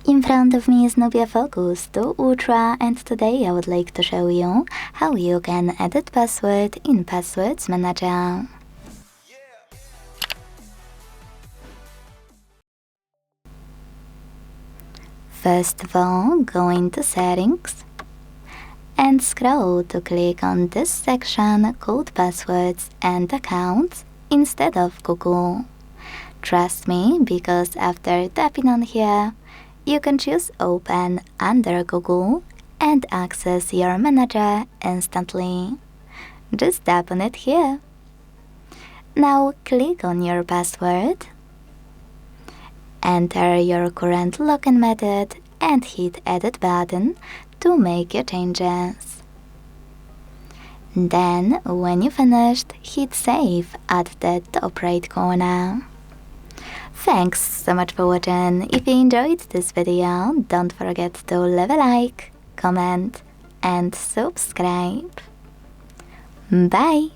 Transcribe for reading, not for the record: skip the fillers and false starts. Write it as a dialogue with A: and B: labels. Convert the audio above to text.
A: In front of me is NUBIA Focus 2 Ultra, and today I would like to show you how you can edit password in Passwords Manager. First of all, go into Settings and scroll to click on this section called Passwords and Accounts instead of Google. Trust me, because after tapping on here, you can choose Open under Google and access your manager instantly. Just tap on it here. Now click on your password, enter your current login method and hit Edit button to make your changes. Then, when you finished, hit Save at the top right corner. Thanks so much for watching. If you enjoyed this video, don't forget to leave a like, comment and subscribe. Bye!